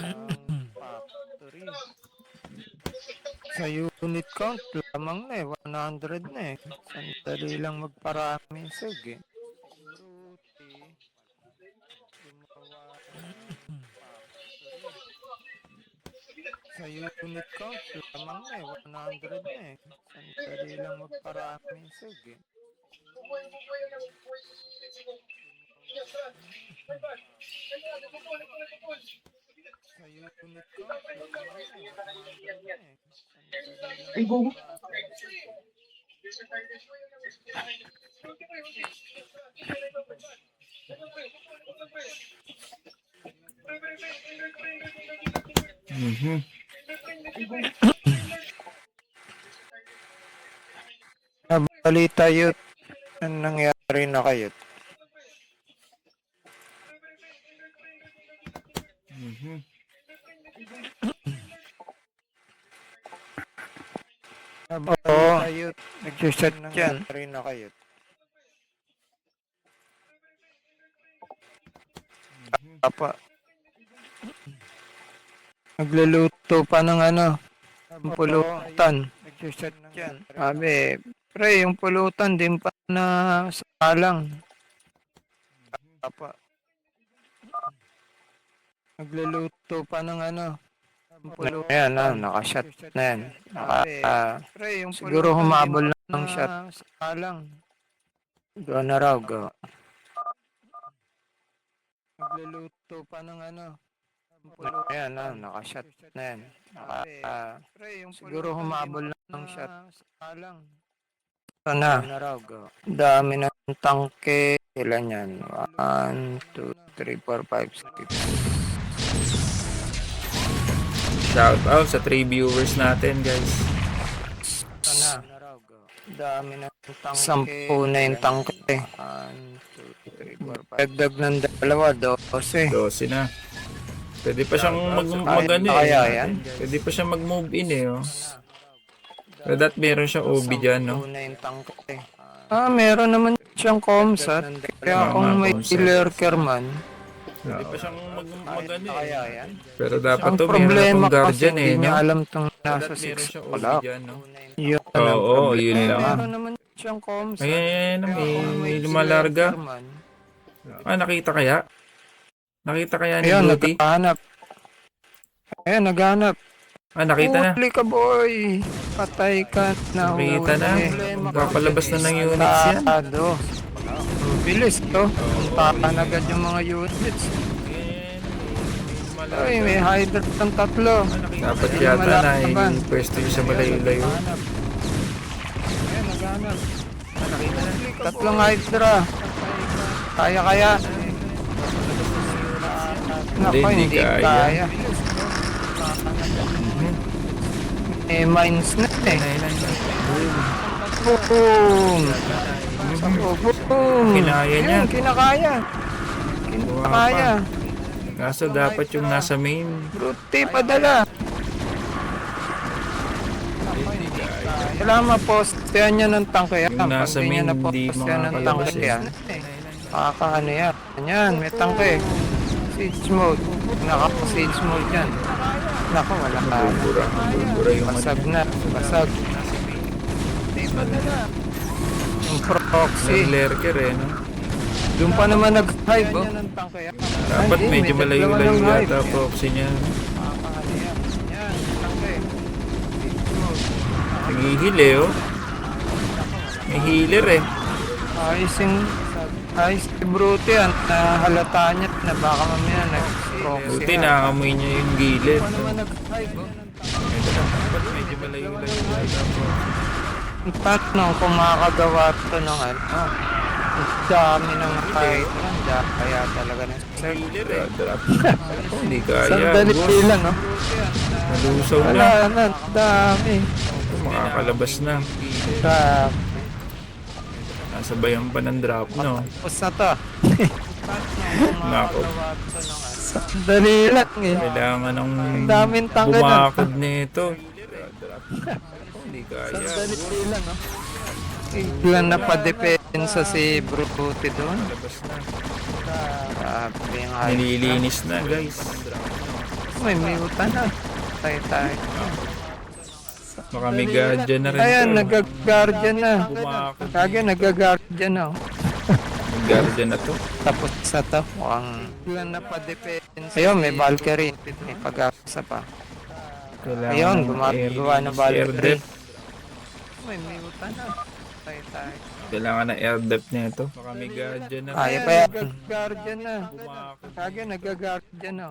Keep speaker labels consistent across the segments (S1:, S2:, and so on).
S1: factory. Sa unit count, lamang na eh, 100 na eh. Sandali lang magparami sige. Bruti, gumawa ng factory. Sa unit count, lamang na eh, 100 na eh. Sandali lang magparami sige. Sa unit count, lamang na eh, 100 na eh. Sandali lang magparami sige. Balita yun, ang nangyari na kayo. Oo, nagsiset yan. Nangyari na kayo. Apa. Nagluluto pa ng ng pulutan. Nagsiset yan. Sabi, pre, yung pulutan din pa na salang. Apa. Nagluluto pa ng pulutan. Ayan, nakashot na yan. Siguro humabol ng shot. Salang. Go na raw, go. Nagluluto pa ng ayan, nakashot na yan. Siguro humabol ng shot. Salang. Ito na. Dami ng tangke. Ilan yan? 1, 2, 3, 4, 5, 6.
S2: Shout out sa 3 viewers natin, guys.
S1: Ito na. Dami ng tangke. 10 na yung tangke. 1, 2, 3, 4, 5. Dagdag ng dalawa, 12.
S2: 12 na. Pwede pa siyang Pwede pa siyang mag-move in eh. Oh. Pero meron siyang OB dyan, no?
S1: Meron naman siyang comsat. Kaya kung may lurker man.
S2: Pwede pa siyang Pero dapat to, meron
S1: problema
S2: akong guardian
S1: kasi
S2: eh,
S1: hindi niya
S2: no?
S1: alam itong nasa
S2: Meron
S1: 6
S2: siyang OB
S1: o'clock.
S2: dyan, no?
S1: Yun
S2: Oo, yun lang.
S1: Meron naman siyang comsat.
S2: Ayan,
S1: Kaya kung
S2: may lumalarga.
S1: lurker man.
S2: Nakita kaya? Nakita kaya ni
S1: Ayun,
S2: Beauty?
S1: naghahanap. Ayun, naghahanap.
S2: Nakita na.
S1: Huli ka, boy. Patay ka na.
S2: Nakita na. Papalabas na ng units yan.
S1: Bilis to. Puntahan agad yung mga units. Ay, may hydra ng tatlo.
S2: Dapat yata na yung pwesto yung sa malayo-layo.
S1: Ayun, naghahanap. Tatlong hydra. Kaya. Nako, hindi kaya. Mines na eh. Boom! Boom!
S2: Kinaya niya.
S1: Yun, kinakaya. Kinakaya.
S2: Kaso dapat yung nasa main.
S1: Bruti, padala. Kailangan mapostehan niya ng tangke yan.
S2: Yung nasa
S1: Pag di niya
S2: main, hindi
S1: napostehan ng
S2: makakalabas
S1: tangke
S2: eh.
S1: yan. Ano yan? Yan, may tangke. Siege mode. Naka-siege mode yan. Nako, wala ka.
S2: Bubura yung
S1: Basag na. Basag. Yung proxy.
S2: lurker eh, no?
S1: Doon pa naman nag-hive, oh.
S2: Dapat medyo malayo-layo yata proxy niya.
S1: Yan, tangke.
S2: Nag-heal eh, oh. May healer eh.
S1: Ayos si Bruti yan. Nahalata niya na baka mamaya nag-proxy.
S2: Buti nakakamoy niya yung gilid.
S1: Doon pa naman nag-hive, oh.
S2: Dapat medyo malayo-layo yata proxy.
S1: Ang tanong kung makakagawa ito ng ang dami ng kahit kaya talaga ng
S2: Healer eh. Hindi kaya.
S1: sandali
S2: boss.
S1: lang, no?
S2: Nalusaw
S1: Wala
S2: na.
S1: na, dami.
S2: Makakalabas na. Nasa bayan pa ng drop, no?
S1: Tapos na to.
S2: Nako.
S1: Sandali lang eh.
S2: Kailangan ng
S1: Ang daming tangga na.
S2: bumakod nito. Hindi kaya.
S1: Sandali lang, no? Biglang napadepensa si Bruti doon.
S2: Labas na.
S1: Grabe yung Hydra.
S2: Nililinis na, guys.
S1: May mutant na. Tayo.
S2: Baka may guardian na rin.
S1: Ayan,
S2: to.
S1: nag-guardian na.
S2: Bumakot.
S1: Kage, nag-guardian na.
S2: May guardian na to.
S1: Tapos sa to, mukhang ilan na pa defense. Ayun, may Valkyrie. May pag-asa pa.
S2: Kailangan
S1: Ayun,
S2: ng
S1: gumagawa na
S2: air
S1: Valkyrie.
S2: depth.
S1: May mutant na. Tayo.
S2: Kailangan ng air depth nito. Baka may guardian na rin.
S1: Kaya pa yan. Nag-guardian na.
S2: Bumakot.
S1: Kage, nag-guardian na.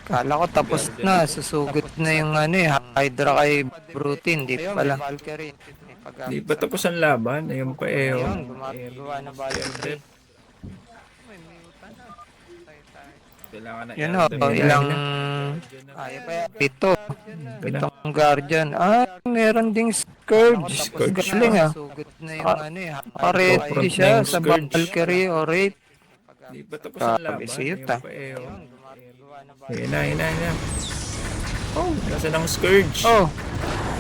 S1: Kala ko tapos na. Susugod na yung Hydra kay Brutin. Di pala.
S2: Di ba tapos ang laban? Ayun pa eh. oh.
S1: Ayun, gumagawa na Valkyrie.
S2: Kailangan ng
S1: Yun
S2: air
S1: o,
S2: depth.
S1: ilang... Kaya pa yan. Pitong guardian. Meron ding Scourge.
S2: Scourge.
S1: Galing Ready siya sa
S2: Scourge.
S1: Valkyrie o Wraith.
S2: Di ba tapos ang laban?
S1: Grabe, siyot,
S2: Ayun pa eh. oh. Ayun na. Oh, nasa ng Scourge.
S1: Oh,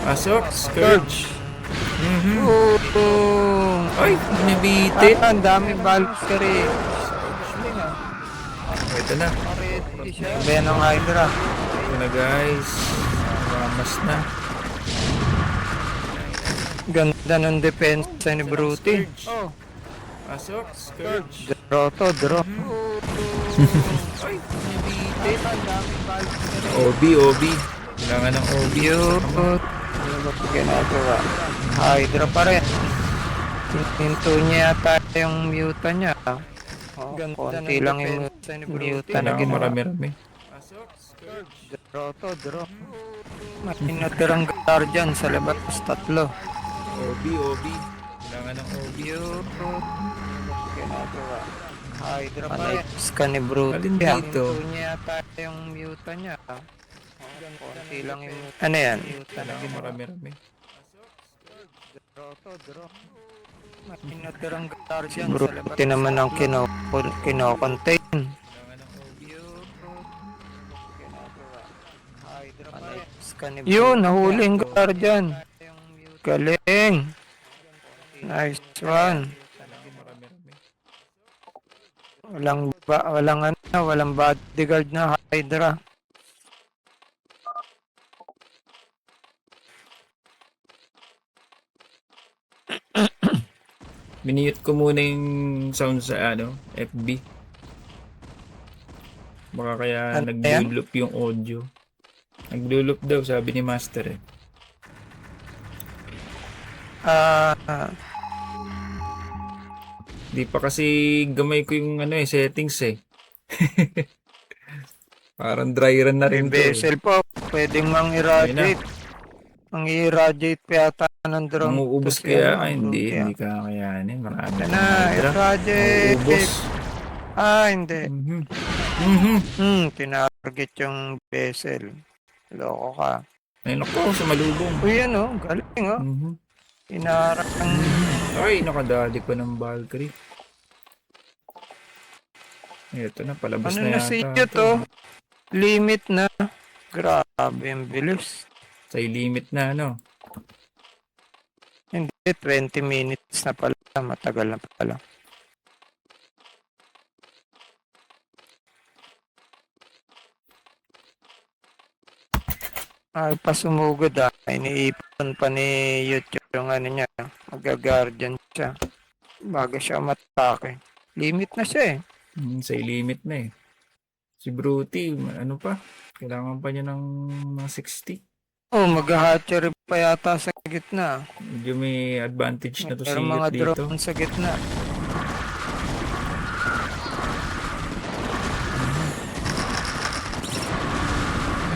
S2: Pasok, Scourge.
S1: Oh.
S2: Ay, nabitit.
S1: Ang daming Valkyrie.
S2: Ito na.
S1: Ready siya. Iba yan ang Hydra.
S2: Ito na guys. Ramas na.
S1: Ganda ng depensa ni Brutin.
S2: Oh. Pasok, Scourge.
S1: Draw.
S2: Ay, nabitit. OB. Kailangan ng OB.
S1: Cute. Ano ba ginagawa? Hydra pa rin. Hinto niya yata yung muta niya. Konti lang yung muta na
S2: Kailangan
S1: ginawa.
S2: marami-rami.
S1: Draw. May natirang guardian sa labas. Tatlo.
S2: OB. Kailangan ng OB.
S1: Cute. Ginagawa. Hydra pa rin. Ka ni Brutin.
S2: Alin dito?
S1: Hinto niya yata yung muta niya. Konti lang yung muta. Ano yan?
S2: Kailangan marami-rami.
S1: Pinatirang guardian sa labas. Naman ang kino-contain. Yun, nahuli yung guardian. Galing. Nice one. Walang bodyguard na Hydra.
S2: Minute ko muna yung sound sa FB. Baka kaya
S1: Ano
S2: nag-loop yung audio. Nag-loop daw sabi ni Master eh. Di pa kasi gamay ko yung settings eh. Parang dry run na rin
S1: Yung
S2: to.
S1: vessel po, pwedeng mang-irradiate. Mang-irradiate pa yata ng drone.
S2: Umuubos
S1: Kasi
S2: kaya?
S1: ano,
S2: Ay, hindi.
S1: kaya.
S2: Hindi kakayanin. Marami
S1: Yan
S2: pang
S1: na,
S2: Hydra.
S1: irradiate.
S2: Umuubos.
S1: Hindi. Tinarget yung vessel. Loko ka.
S2: Ay, naku, sumalubong.
S1: Uy, galing Inarang.
S2: Ay, nakadali pa ng Valkyrie. Ito na, palabas
S1: Ano
S2: na
S1: na
S2: yata.
S1: siya to? Limit na. Grabe, ang bilis.
S2: Sa limit na,
S1: Hindi, 20 minutes na pala. Matagal na pala. Ay, pasumugod Iniipon pa ni YouTube yung niya. Mag-guardian siya. Bago siya matake. Limit na siya
S2: Sa limit na eh. Si Bruty, ano pa? Kailangan pa niya ng mga 60.
S1: Mag-hatchery pa yata sa gitna.
S2: Medyo may advantage na to si
S1: Pero mga
S2: dito.
S1: drone sa gitna.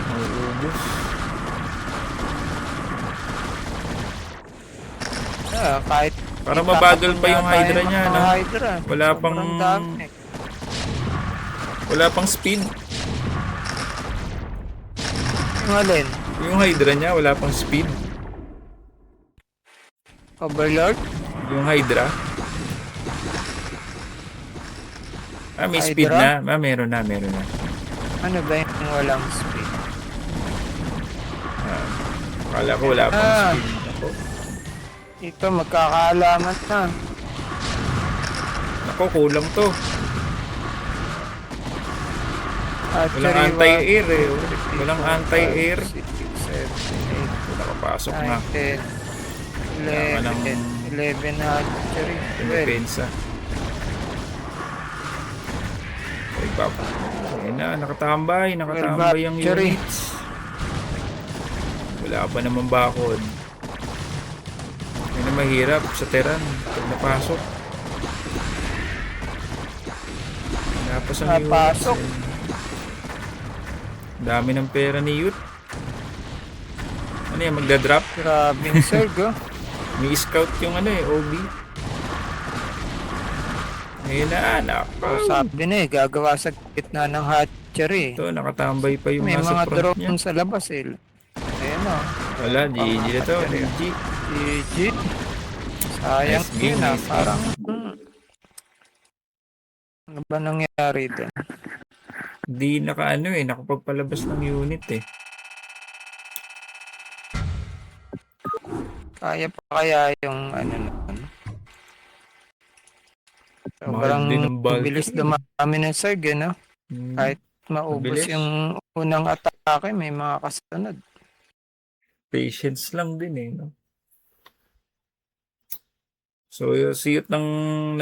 S2: Mauubos.
S1: Kahit
S2: Para mabagal pa yung Hydra niya, no?
S1: Hydra.
S2: Wala pang
S1: Sobrang dami.
S2: wala pang speed.
S1: Yung alin?
S2: Yung Hydra niya wala pang speed.
S1: Overlord?
S2: Yung Hydra. May speed
S1: Hydra?
S2: na. Meron na.
S1: Ano ba yung walang speed?
S2: Akala ko wala pang speed. Ako.
S1: Ito, magkakaalaman na.
S2: Ako, kulang to. Walang anti-air eh. Walang anti-air.
S1: 6, 7,
S2: Nakapasok
S1: 8,
S2: na.
S1: 9, 10,
S2: Kailangan
S1: 11 hatchery, 12.
S2: Depensa. Ay, papa. Ayun na, nakatambay ang
S1: Battery.
S2: units. Wala pa naman bakod. Ayun na mahirap sa Terran pag napasok. Tapos ang
S1: Napasok.
S2: units. Dami ng pera ni Yut. Ano yan, magdadrop?
S1: Grabing surg, oh.
S2: May scout yung OB. Ayun na,
S1: Oh, sabi na gagawa sa gitna ng hatchery.
S2: ito, nakatambay pa yung
S1: May
S2: nasa
S1: mga
S2: front
S1: drone
S2: niya.
S1: sa labas eh. Ayun o.
S2: Wala, GG na to, GG.
S1: GG. Sayang
S2: Nice game,
S1: yun
S2: nice
S1: parang... Ano ba nangyari doon?
S2: Di nakapagpalabas ng unit eh.
S1: Kaya pa kaya yung ano naman? Sobrang
S2: din ang bulk.
S1: bilis dumami ng surg, no? Kahit maubos
S2: Mabilis.
S1: yung unang atake, may mga kasunod.
S2: Patience lang din eh. No? So, yung siyot ng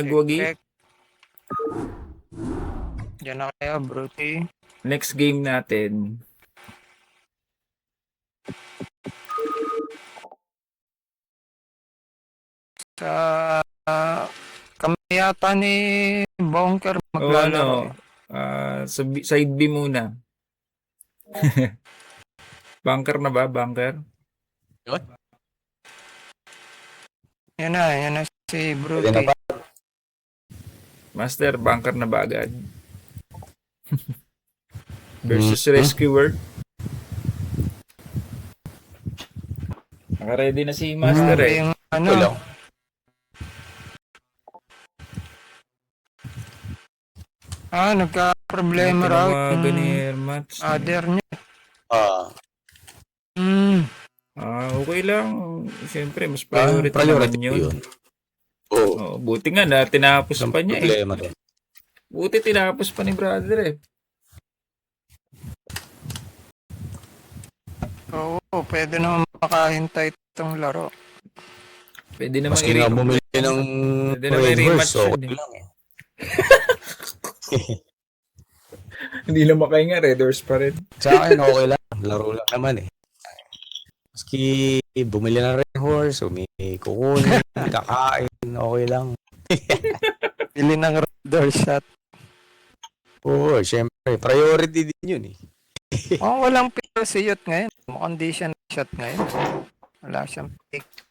S2: nagwagi.
S1: Check. Diyan na kaya, Brute.
S2: Next game natin.
S1: Sa kami yata ni Bonker
S2: O
S1: maglalaro.
S2: side B muna. Bunker na ba? Bunker?
S1: Yan na si Brute.
S3: Pwede na pa.
S2: Master, bunker na ba agad? Versus rescuer. Naka-ready na si Master
S1: Grabe
S2: eh.
S1: yung ano,
S3: Wala.
S1: nagka-problema raw
S2: Tinawagan ni
S1: yung
S2: Hermats.
S1: other niya.
S2: Okay lang. Siyempre, mas priority
S3: Priority
S2: naman yun.
S3: yun. Oo.
S2: Oh, buti nga na tinapos
S3: Isang
S2: pa niya eh.
S3: problema doon.
S2: Buti tinapos pa ni brother eh.
S1: Oo, pwede naman makahintay itong laro.
S2: Pwede naman
S3: Maski nga bumili ng
S2: Pwede naman
S3: Red
S2: i-rematch
S3: Horse,
S2: yun
S3: okay
S2: eh.
S3: lang eh.
S2: Hindi na makahinga, Red Horse pa rin.
S3: Sa akin, okay lang. Laro lang naman eh. Maski bumili ng Red Horse, o may kukunin, kakain, okay lang.
S1: Pili ng door shot.
S3: Oo, syempre, priority din yun eh.
S1: Walang pero si Yut ngayon. Condition shot ngayon. Wala siyang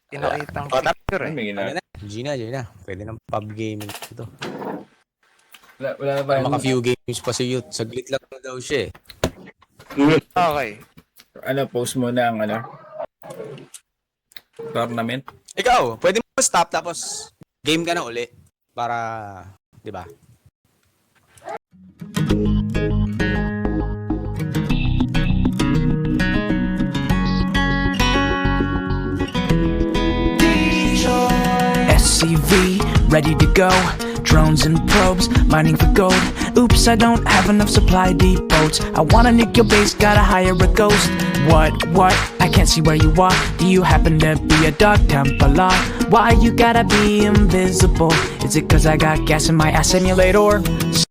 S1: pinakitang picture eh.
S3: Ano na? Gina. Pwede ng pub gaming ito.
S2: Wala na ba?
S3: Maka-few games pa si Youth. Saglit lang daw siya eh.
S1: Okay.
S2: Post mo na ang tournament.
S3: Ikaw, pwede mo stop tapos game ka na uli. Para, di ba?
S4: SCV, ready to go. Drones and probes, mining for gold. Oops, I don't have enough supply depots. I wanna nick your base, gotta hire a ghost. What? I can't see where you are. Do you happen to be a Dark Templar? Why you gotta be invisible? Is it cause I got gas in my ass simulator?